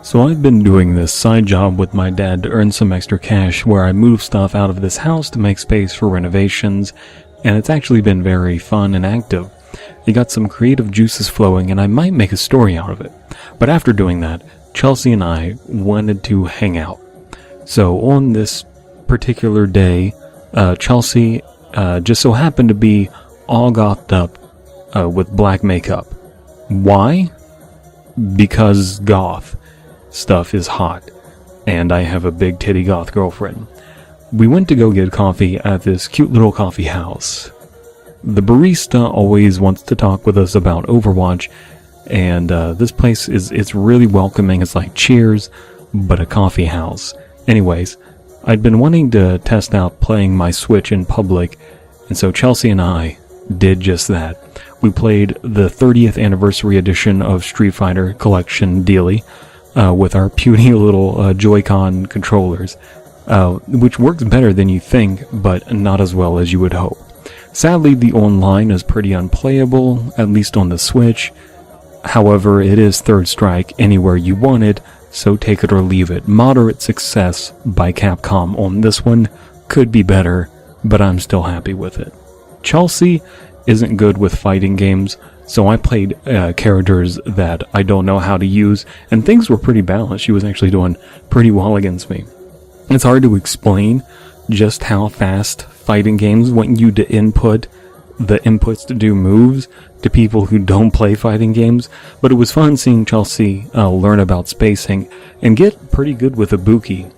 So I've been doing this side job with my dad to earn some extra cash where I move stuff out of this house to make space for renovations, and it's actually been very fun and active. It got some creative juices flowing and I might make a story out of it. But after doing that, Chelsea and I wanted to hang out. So on this particular day, Chelsea just so happened to be all gothed up with black makeup. Why? Because goth stuff is hot, and I have a big titty goth girlfriend. We went to go get coffee at this cute little coffee house. The barista always wants to talk with us about Overwatch, and this place it's really welcoming. It's like Cheers, but a coffee house. Anyways, I'd been wanting to test out playing my Switch in public, and so Chelsea and I did just that. We played the 30th anniversary edition of Street Fighter Collection Dealy with our puny little Joy-Con controllers, which works better than you think, but not as well as you would hope. Sadly, the online is pretty unplayable, at least on the Switch. However, it is Third Strike anywhere you want it, so take it or leave it. Moderate success by Capcom on this one. Could be better, but I'm still happy with it. Chelsea isn't good with fighting games, so I played characters that I don't know how to use, and things were pretty balanced. She was actually doing pretty well against me. It's hard to explain just how fast fighting games want you to input the inputs to do moves to people who don't play fighting games, but it was fun seeing Chelsea learn about spacing and get pretty good with Ibuki,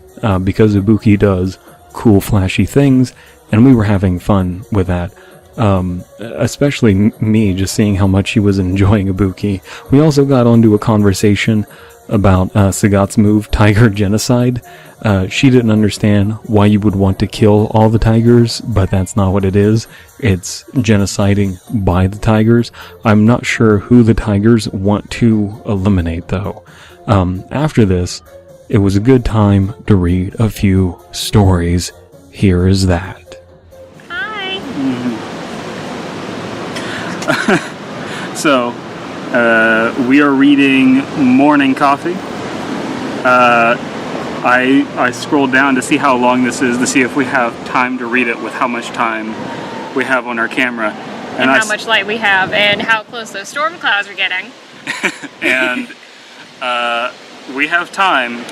because Ibuki does cool flashy things, and we were having fun with that. Especially me, just seeing how much she was enjoying Ibuki. We also got onto a conversation about Sagat's move, Tiger Genocide. She didn't understand why you would want to kill all the tigers, but that's not what it is. It's genociding by the tigers. I'm not sure who the tigers want to eliminate, though. After this, it was a good time to read a few stories. Here is that. So, we are reading Morning Coffee. I scrolled down to see how long this is, to see if we have time to read it with how much time we have on our camera. And how much light we have, and how close those storm clouds are getting. And we have time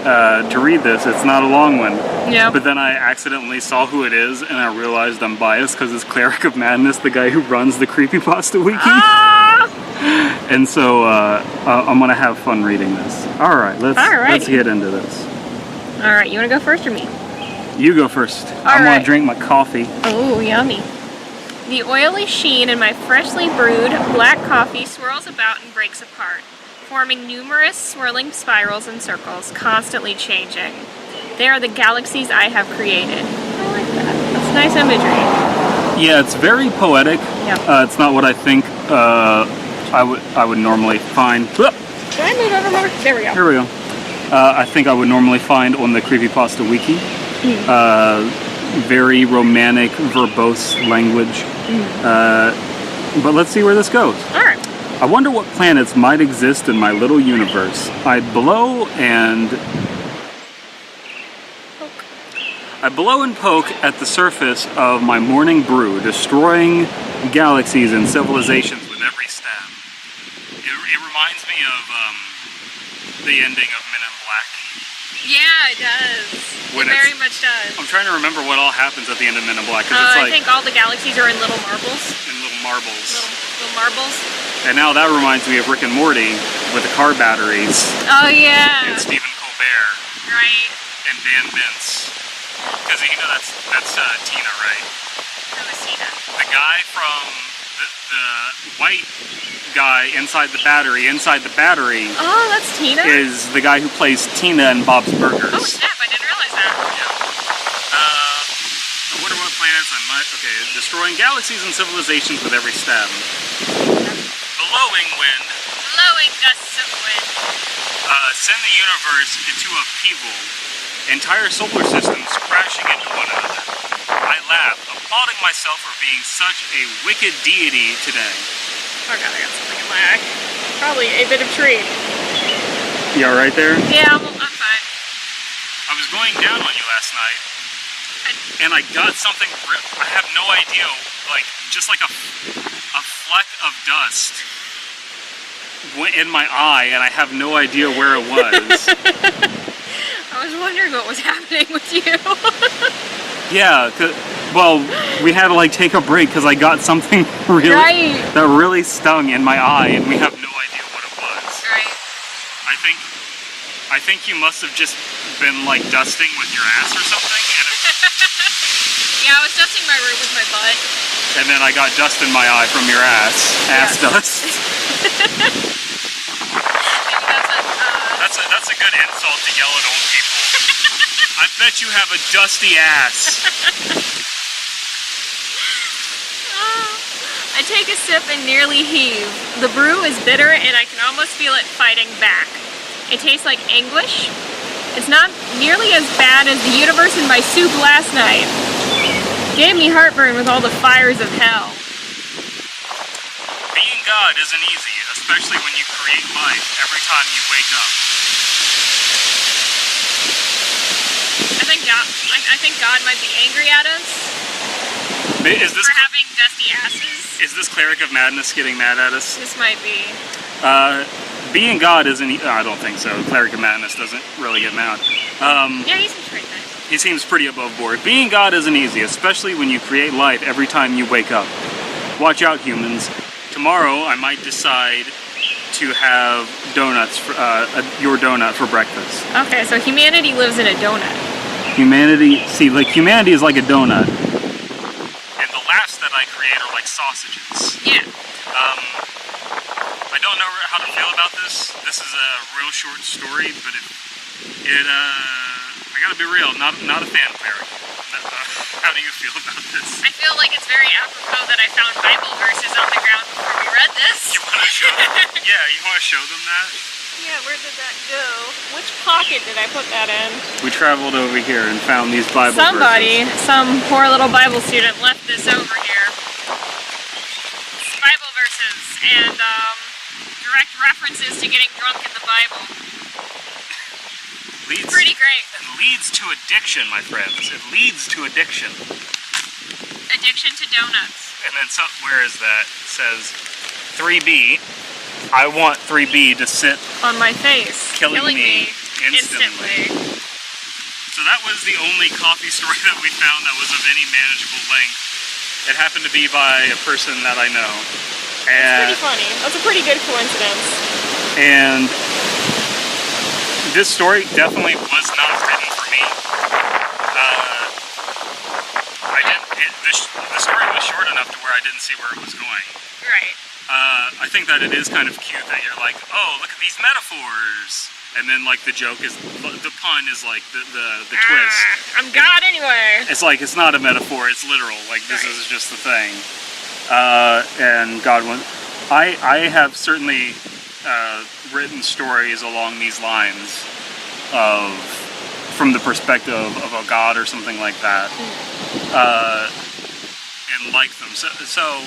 to read this. It's not a long one. Yeah. But then I accidentally saw who it is, and I realized I'm biased because it's Cleric of Madness, the guy who runs the Creepypasta Wiki. And so I'm gonna have fun reading this. All right, let's get into this. All right, you wanna go first or me? You go first. I'm gonna drink my coffee. Oh, yummy. The oily sheen in my freshly brewed black coffee swirls about and breaks apart, forming numerous swirling spirals and circles, constantly changing. They are the galaxies I have created. I like that. That's nice imagery. Yeah, it's very poetic. Yeah. It's not what I think I would normally find. Can I move over more? There we go. Here we go. I think I would normally find on the Creepypasta Wiki. Very romantic, verbose language. But let's see where this goes. All right. I wonder what planets might exist in my little universe. I blow and poke at the surface of my morning brew, destroying galaxies and civilizations with every stab. It reminds me of the ending of Men in Black. Yeah, it does. It very much does. I'm trying to remember what all happens at the end of Men in Black. It's I like, think all the galaxies are in little marbles. Little marbles. Little marbles. And now that reminds me of Rick and Morty with the car batteries. Oh, yeah. And Stephen Colbert. Right. And Dan Mintz. Because you know that's Tina, right? Who is Tina? The guy from the white guy inside the battery. Oh, that's Tina? Is the guy who plays Tina in Bob's Burgers. Oh, snap, I didn't realize that. Yeah. I wonder what planets I might... Okay, destroying galaxies and civilizations with every stab. Blowing wind. Blowing gusts of wind. Send the universe into upheaval. Entire solar systems crashing into one another. I laugh, applauding myself for being such a wicked deity today. Oh god, I got something in my eye. Probably a bit of tree. You all right there? Yeah, I'm fine. I was going down on you last night, and I got something. I have no idea, like just like a fleck of dust went in my eye, and I have no idea where it was. I was wondering what was happening with you. Yeah, well, we had to like take a break because I got something that really stung in my eye, and we have no idea what it was. Right. I think you must have just been like dusting with your ass or something. Yeah, I was dusting my room with my butt. And then I got dust in my eye from your ass. Ass dust. That's a good insult to yell at old people. I bet you have a dusty ass. I take a sip and nearly heave. The brew is bitter and I can almost feel it fighting back. It tastes like anguish. It's not nearly as bad as the universe in my soup last night. Gave me heartburn with all the fires of hell. Being God isn't easy, especially when you create life every time you wake up. I think God might be angry at us for having dusty asses. Is this Cleric of Madness getting mad at us? This might be. Being God isn't... I don't think so. Cleric of Madness doesn't really get mad. Yeah, he seems pretty nice. He seems pretty above board. Being God isn't easy, especially when you create life every time you wake up. Watch out, humans. Tomorrow, I might decide to have donuts, your donut for breakfast. Okay, so humanity lives in a donut. Humanity is like a donut. And the laughs that I create are like sausages. Yeah. I don't know how to feel about this. This is a real short story, but I gotta be real, not a fan, Cleric. How do you feel about this? I feel like it's very apropos that I found Bible verses on the ground before we read this. You wanna show them? Yeah, you wanna show them that? Yeah, where did that go? Which pocket did I put that in? We traveled over here and found these Bible Somebody, verses. some poor little Bible student left this over here. Bible verses and direct references to getting drunk in the Bible. Pretty great. It leads to addiction, my friends. It leads to addiction. Addiction to donuts. And then, where is that? It says 3B. I want 3B to sit on my face, killing me instantly. So that was the only coffee story that we found that was of any manageable length. It happened to be by a person that I know. That's pretty funny. That's a pretty good coincidence. And this story definitely was not written for me. The story was short enough to where I didn't see where it was going. Right. I think that it is kind of cute that you're like, oh, look at these metaphors. And then like the joke is, the pun is like the twist. I'm God anyway. It's like, it's not a metaphor, it's literal. Like this is just the thing. And God went, I have certainly written stories along these lines from the perspective of a god or something like that, and like them. So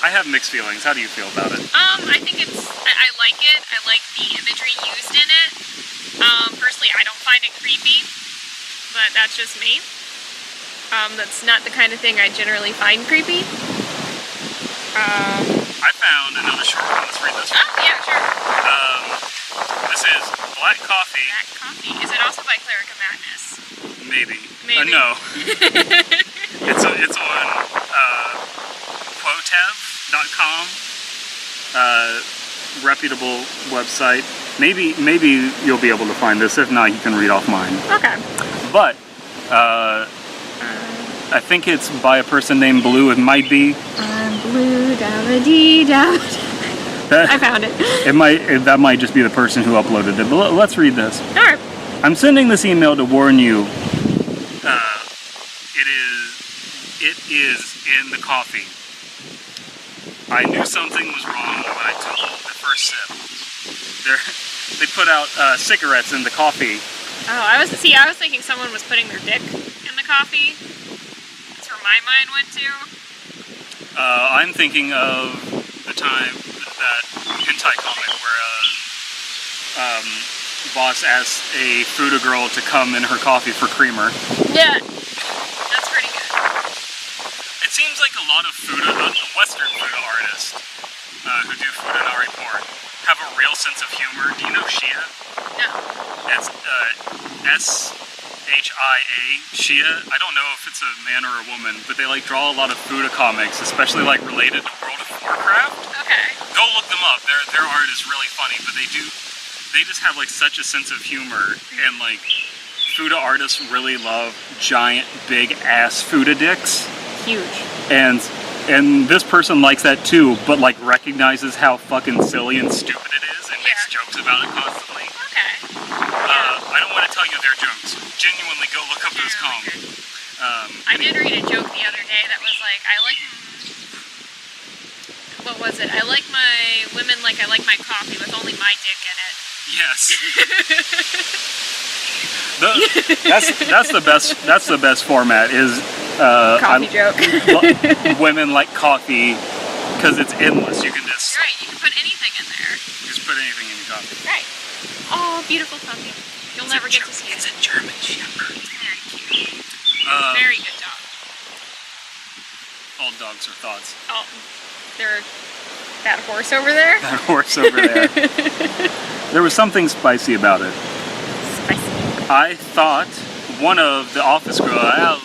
I have mixed feelings. How do you feel about it? I think I like it. I like the imagery used in it. Personally, I don't find it creepy, but that's just me. That's not the kind of thing I generally find creepy. I found another short one. Let's read this one. Oh, yeah, sure. This is Black Coffee. Black Coffee. Is it also by Cleric of Madness? Maybe. Maybe. No. It's on quotev.com. Reputable website. Maybe you'll be able to find this. If not, you can read off mine. Okay. But I think it's by a person named Blue. It might be. Blue, da-ba-dee, da-ba-dee. I found it. That might just be the person who uploaded it. But let's read this. All right. I'm sending this email to warn you. It is in the coffee. I knew something was wrong when I took the first sip. They put out cigarettes in the coffee. Oh, I was thinking someone was putting their dick in the coffee. That's where my mind went to. I'm thinking of the time that hentai comic where boss asked a Fuda girl to come in her coffee for creamer. Yeah, that's pretty good. It seems like a lot of Western Fuda artists who do Fudanari porn have a real sense of humor. Do you know Shia? No. It's S-H-I-A, Shia. I don't know if it's a man or a woman, but they like draw a lot of Fuda comics, especially like related to World of Warcraft. Okay. Go look them up. Their art is really funny, but they just have like such a sense of humor, and like Fuda artists really love giant, big ass Fuda dicks. Huge. And this person likes that too, but like recognizes how fucking silly and stupid it is and makes jokes about it constantly. Okay. I don't want to tell you their jokes. Genuinely, go look up those comics. I did read a joke the other day that was like, what was it? I like my women like I like my coffee with only my dick in it. Yes. That's the best format is Coffee joke. women like coffee because it's endless. You can just Right, you can put anything in there. just put anything in your coffee. Right. Oh, beautiful puppy. You'll never get to see it. It's a German Shepherd. Very cute. Very good dog. All dogs are thoughts. Oh, that horse over there? That horse over there. There was something spicy about it. Spicy. I thought one of the office girls. Here it goes.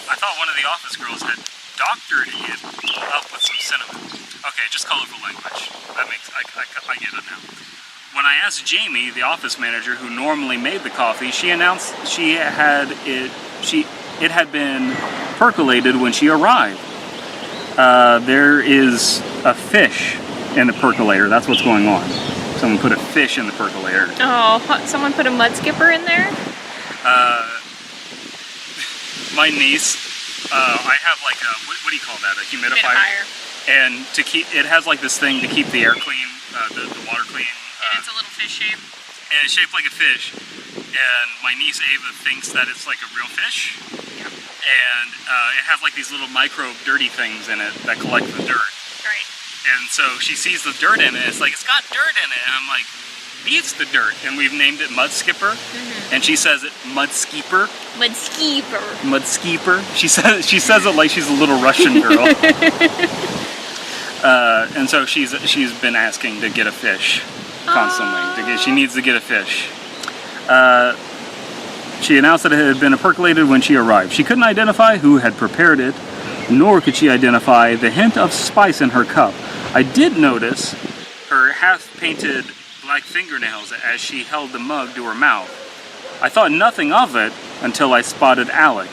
I thought one of the office girls had doctored it up with some cinnamon. Okay, just colorful language. That makes I get it now. When I asked Jamie, the office manager who normally made the coffee, she announced it had been percolated when she arrived. There is a fish in the percolator. That's what's going on. Someone put a fish in the percolator. Oh, someone put a mud skipper in there? My niece, I have like a, what do you call that? A humidifier. And it has like this thing to keep the air clean, the water clean. And it's a little fish shape. And it's shaped like a fish. And my niece Ava thinks that it's like a real fish. Yep. And it has like these little micro dirty things in it that collect the dirt. Right. And so she sees the dirt in it. It's like, it's got dirt in it. And I'm like, beats the dirt. And we've named it Mud Skipper. Mm-hmm. And she says it Mud Skeeper. Mud Skeeper. Mud Skeeper. She says it like she's a little Russian girl. And so she's been asking to get a fish constantly. She needs to get a fish. She announced that it had been percolated when she arrived. She couldn't identify who had prepared it, nor could she identify the hint of spice in her cup. I did notice her half-painted black fingernails as she held the mug to her mouth. I thought nothing of it until I spotted Alec,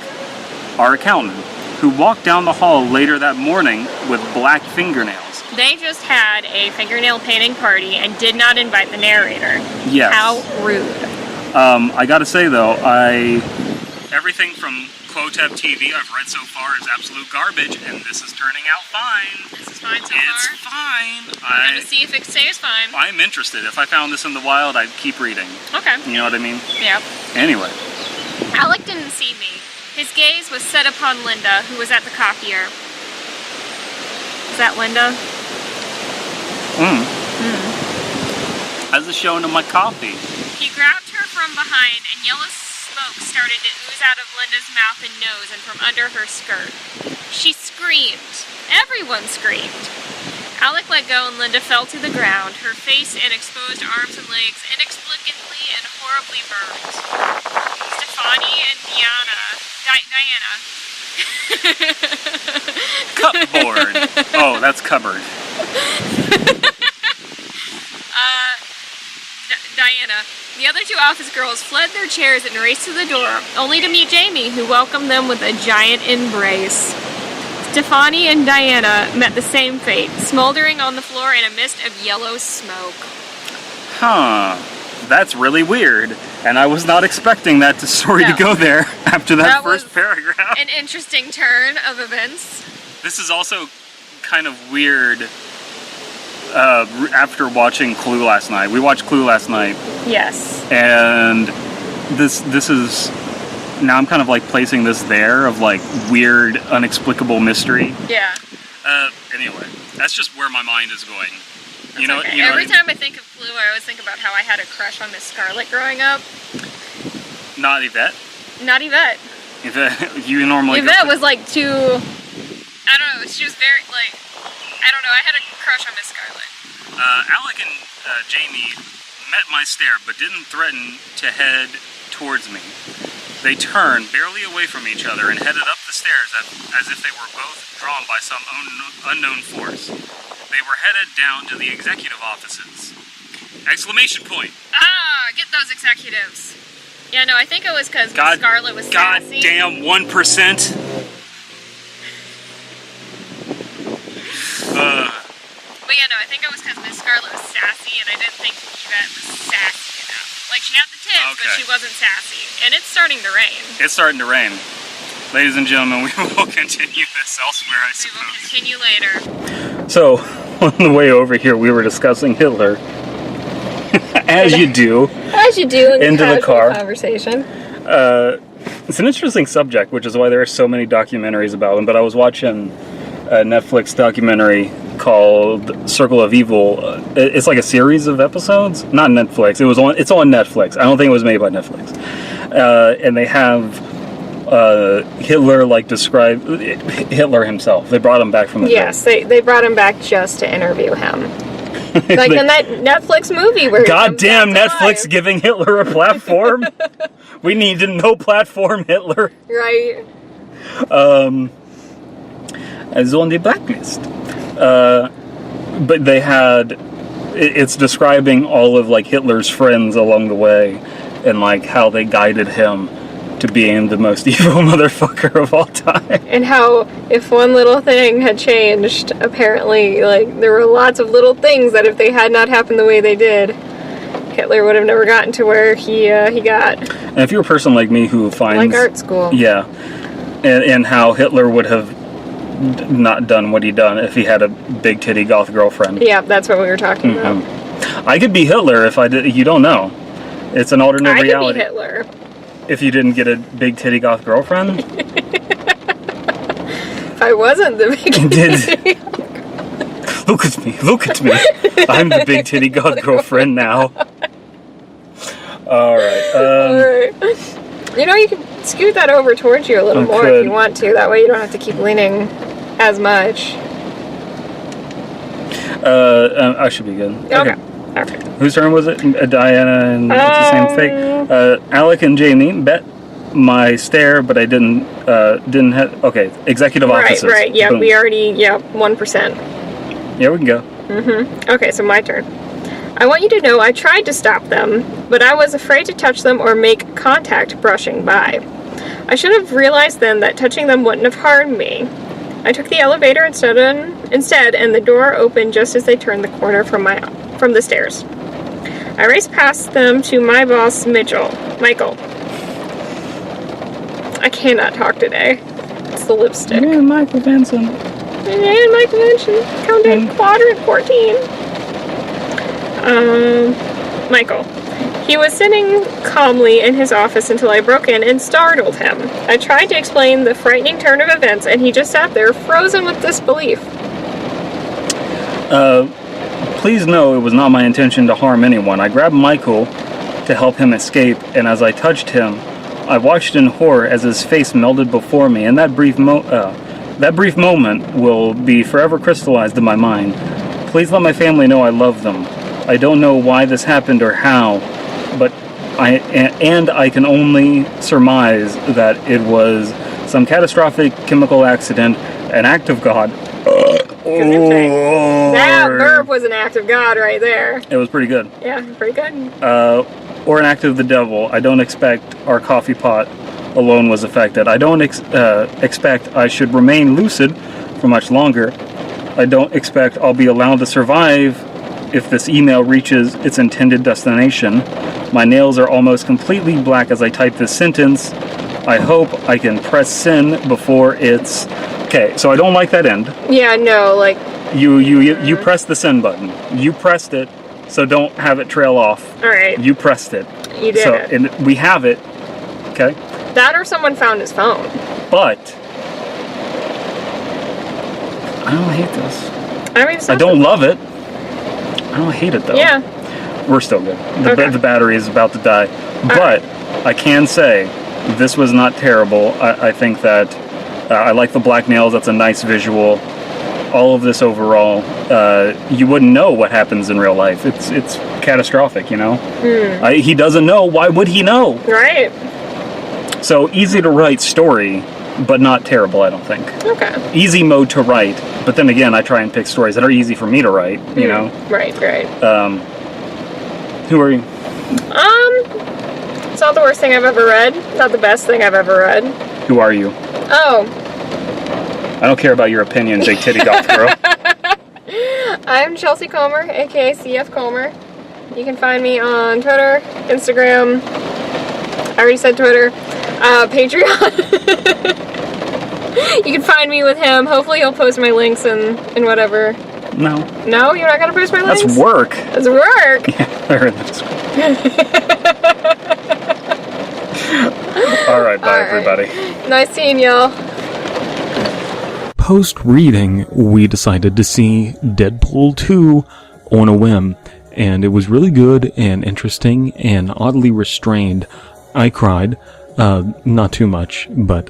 our accountant, who walked down the hall later that morning with black fingernails. They just had a fingernail painting party and did not invite the narrator. Yes. How rude. I gotta say though, everything from Quotep TV I've read so far is absolute garbage, and this is turning out fine. This is fine so It's far? fine. We're gonna see if it stays fine. I'm interested. If I found this in the wild, I'd keep reading. Okay. You know what I mean? Yep. Anyway. Alec didn't see me. His gaze was set upon Linda, who was at the copier. Is that Linda? As is shown in my coffee. He grabbed her from behind, and yellow smoke started to ooze out of Linda's mouth and nose and from under her skirt. She screamed. Everyone screamed. Alec let go and Linda fell to the ground, her face and exposed arms and legs inexplicably and horribly burned. Stefani and Diana. Cupboard. Oh, that's cupboard. Diana. The other two office girls fled their chairs and raced to the door, only to meet Jamie, who welcomed them with a giant embrace. Stefani and Diana met the same fate, smoldering on the floor in a mist of yellow smoke. Huh. That's really weird. And I was not expecting that story to go there after that first paragraph. An interesting turn of events. This is also kind of weird after watching Clue last night. We watched Clue last night. Yes. And this is... Now I'm kind of like placing this there of like weird, unexplicable mystery. Yeah. Anyway, that's just where my mind is going. You know, okay. you know. Every time I think of Clue, I always think about how I had a crush on Miss Scarlet growing up. Not Yvette. Not Yvette. Yvette, you normally. Yvette was like too. I don't know. She was very like. I don't know. I had a crush on Miss Scarlet. Alec and Jamie met my stare, but didn't threaten to head towards me. They turned barely away from each other and headed up the stairs as if they were both drawn by some unknown force. They were headed down to the executive offices. Exclamation point! Ah, get those executives. Yeah, no, I think it was because Miss Scarlet was sassy. Goddamn 1%. But yeah, no, I think it was because Miss Scarlet was sassy, and I didn't think Yvette was sassy enough. Like, she had the tits, but she wasn't sassy. And it's starting to rain. It's starting to rain. Ladies and gentlemen, we will continue this elsewhere, I suppose. We will continue later. So, on the way over here, we were discussing Hitler. As you do. As you do in into the car. Conversation. It's an interesting subject, which is why there are so many documentaries about him. But I was watching a Netflix documentary called Circle of Evil. It's like a series of episodes. Not Netflix. It's on Netflix. I don't think it was made by Netflix. And they have Hitler describe Hitler himself. They brought him back from the Yes, they brought him back just to interview him. Like in that Netflix movie where goddamn Netflix giving Hitler a platform. We need to no platform Hitler. Right. As on the blacklist. But they had it's describing all of Hitler's friends along the way and how they guided him to being the most evil motherfucker of all time. And how if one little thing had changed, apparently there were lots of little things that if they had not happened the way they did, Hitler would have never gotten to where he got. And if you're a person like me who finds art school. Yeah. And how Hitler would have not done what he done if he had a big titty goth girlfriend. Yeah, that's what we were talking about. I could be Hitler if I did. You don't know. It's an alternate reality. I could be Hitler. If you didn't get a big titty goth girlfriend? If I wasn't the big titty Look at me, look at me. I'm the big titty goth girlfriend now. Alright. Alright. You know, you can scoot that over towards you a little more if you want to. That way you don't have to keep leaning as much. I should be good. Okay. Whose turn was it? Diana and it's the same fate. Alec and Jamie bet my stare, but I didn't have. Okay, executive offices. Right. Yeah, Boom. we already. Yeah, 1%. Yeah, we can go. Okay, so my turn. I want you to know I tried to stop them, but I was afraid to touch them or make contact brushing by. I should have realized then that touching them wouldn't have harmed me. I took the elevator instead, and the door opened just as they turned the corner from the stairs. I raced past them to my boss, Michael. I cannot talk today. It's the lipstick. Yeah, Michael Benson. And Michael Benson. Countdown quadrant 14. Michael. He was sitting calmly in his office until I broke in and startled him. I tried to explain the frightening turn of events, and he just sat there, frozen with disbelief. Please know it was not my intention to harm anyone. I grabbed Michael to help him escape, and as I touched him, I watched in horror as his face melted before me, and that brief moment will be forever crystallized in my mind. Please let my family know I love them. I don't know why this happened or how, but I can only surmise that it was some catastrophic chemical accident, an act of God. That burp was an act of God right there. It was pretty good. Yeah, pretty good. Or an act of the devil. I don't expect our coffee pot alone was affected. I don't expect I should remain lucid for much longer. I don't expect I'll be allowed to survive if this email reaches its intended destination. My nails are almost completely black as I type this sentence. I hope I can press send before it's... Okay, so I don't like that end. Yeah, no, You pressed the send button. You pressed it, so don't have it trail off. Alright. You pressed it. You did it. And we have it. Okay? That or someone found his phone. But... I don't hate this. I mean, I don't love it. I don't hate it though. Yeah. We're still good. Okay. The battery is about to die. But I can say this was not terrible. I think that I like the black nails. That's a nice visual. All of this overall, you wouldn't know what happens in real life. It's catastrophic, you know? He doesn't know. Why would he know? Right. So easy to write story, but not terrible, I don't think. Okay. Easy mode to write, but then again, I try and pick stories that are easy for me to write, you know? Right. Who are you? It's not the worst thing I've ever read. Not the best thing I've ever read. Who are you? Oh. I don't care about your opinion, big titty goth girl. I'm Chelsea Comer, aka CF Comer. You can find me on Twitter, Instagram. I already said Twitter. Patreon. You can find me with him. Hopefully he'll post my links and whatever. No. No? You're not gonna post my links? That's work. That's work! Yeah, I heard that. Alright, bye everybody. Nice seeing y'all. Post-reading, we decided to see Deadpool 2 on a whim, and it was really good and interesting and oddly restrained. I cried, not too much, but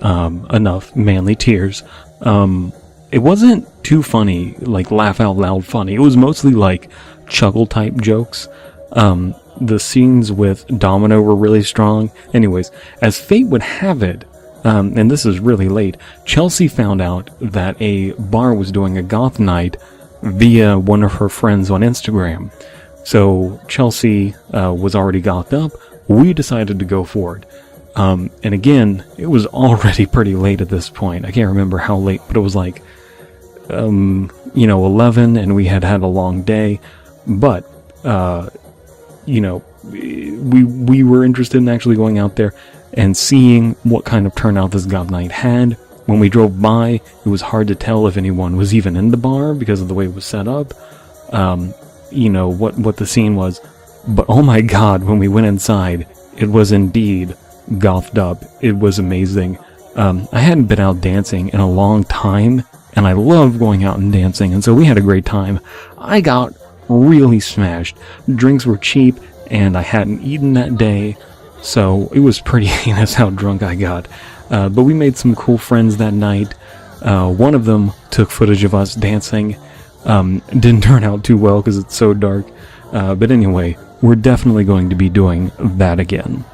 enough manly tears. It wasn't too funny, like laugh out loud funny. It was mostly like chuckle type jokes. The scenes with Domino were really strong. Anyways, as fate would have it, and this is really late, Chelsea found out that a bar was doing a goth night via one of her friends on Instagram. So Chelsea was already gothed up. We decided to go for it. And again, it was already pretty late at this point. I can't remember how late, but it was like 11, and we had a long day. But we were interested in actually going out there and seeing what kind of turnout this goth night had. When we drove by, it was hard to tell if anyone was even in the bar because of the way it was set up. What the scene was. But oh my god, when we went inside, it was indeed gothed up. It was amazing. I hadn't been out dancing in a long time, and I love going out and dancing, and so we had a great time. I got really smashed. Drinks were cheap, and I hadn't eaten that day, so it was pretty heinous how drunk I got. But we made some cool friends that night. One of them took footage of us dancing. Didn't turn out too well because it's so dark. But anyway, we're definitely going to be doing that again.